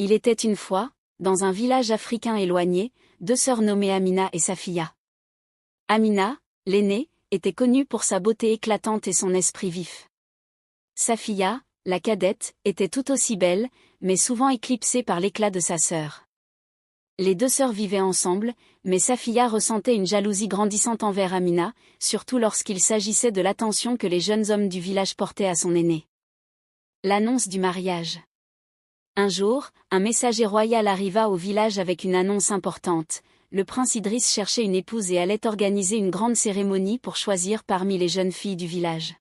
Il était une fois, dans un village africain éloigné, deux sœurs nommées Amina et Safiya. Amina, l'aînée, était connue pour sa beauté éclatante et son esprit vif. Safiya, la cadette, était tout aussi belle, mais souvent éclipsée par l'éclat de sa sœur. Les deux sœurs vivaient ensemble, mais Safiya ressentait une jalousie grandissante envers Amina, surtout lorsqu'il s'agissait de l'attention que les jeunes hommes du village portaient à son aînée. L'annonce du mariage. Un jour, un messager royal arriva au village avec une annonce importante. Le prince Idriss cherchait une épouse et allait organiser une grande cérémonie pour choisir parmi les jeunes filles du village.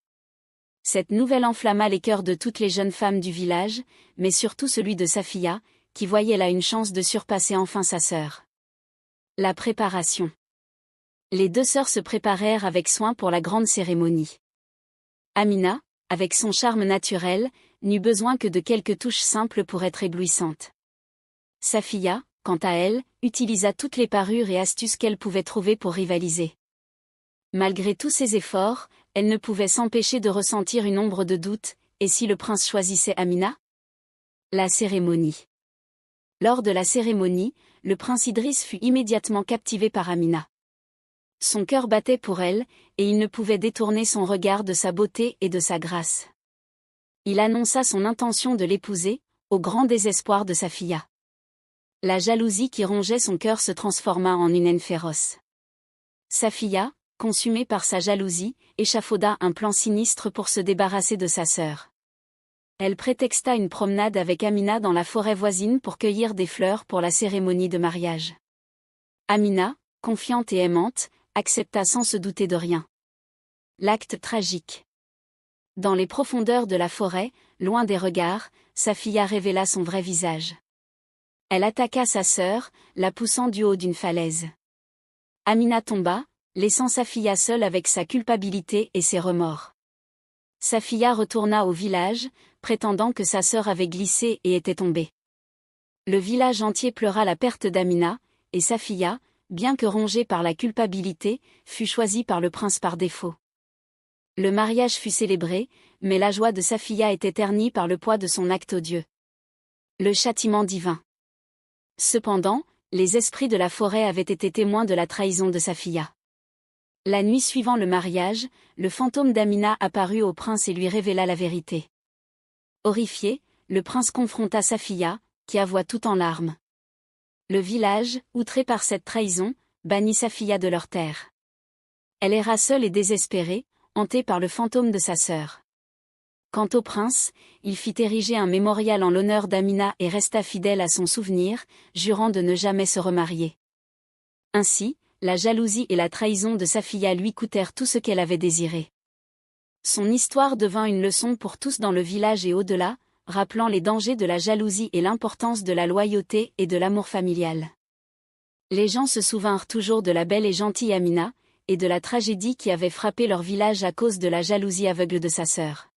Cette nouvelle enflamma les cœurs de toutes les jeunes femmes du village, mais surtout celui de Safiya, qui voyait là une chance de surpasser enfin sa sœur. La préparation. Les deux sœurs se préparèrent avec soin pour la grande cérémonie. Amina, avec son charme naturel, n'eut besoin que de quelques touches simples pour être éblouissante. Safiya, quant à elle, utilisa toutes les parures et astuces qu'elle pouvait trouver pour rivaliser. Malgré tous ses efforts, elle ne pouvait s'empêcher de ressentir une ombre de doute, et si le prince choisissait Amina? La cérémonie. Lors de la cérémonie, le prince Idriss fut immédiatement captivé par Amina. Son cœur battait pour elle, et il ne pouvait détourner son regard de sa beauté et de sa grâce. Il annonça son intention de l'épouser, au grand désespoir de Safiya. La jalousie qui rongeait son cœur se transforma en une haine féroce. Safiya, consumée par sa jalousie, échafauda un plan sinistre pour se débarrasser de sa sœur. Elle prétexta une promenade avec Amina dans la forêt voisine pour cueillir des fleurs pour la cérémonie de mariage. Amina, confiante et aimante, accepta sans se douter de rien. L'acte tragique. Dans les profondeurs de la forêt, loin des regards, Safiya révéla son vrai visage. Elle attaqua sa sœur, la poussant du haut d'une falaise. Amina tomba, laissant Safiya seule avec sa culpabilité et ses remords. Safiya retourna au village, prétendant que sa sœur avait glissé et était tombée. Le village entier pleura la perte d'Amina, et Safiya, bien que rongée par la culpabilité, fut choisie par le prince par défaut. Le mariage fut célébré, mais la joie de Safiya était ternie par le poids de son acte odieux. Le châtiment divin. Cependant, les esprits de la forêt avaient été témoins de la trahison de Safiya. La nuit suivant le mariage, le fantôme d'Amina apparut au prince et lui révéla la vérité. Horrifié, le prince confronta Safiya, qui avoua tout en larmes. Le village, outré par cette trahison, bannit Safiya de leur terre. Elle erra seule et désespérée, hantée par le fantôme de sa sœur. Quant au prince, il fit ériger un mémorial en l'honneur d'Amina et resta fidèle à son souvenir, jurant de ne jamais se remarier. Ainsi, la jalousie et la trahison de Safiya lui coûtèrent tout ce qu'elle avait désiré. Son histoire devint une leçon pour tous dans le village et au-delà, rappelant les dangers de la jalousie et l'importance de la loyauté et de l'amour familial. Les gens se souvinrent toujours de la belle et gentille Amina, et de la tragédie qui avait frappé leur village à cause de la jalousie aveugle de sa sœur.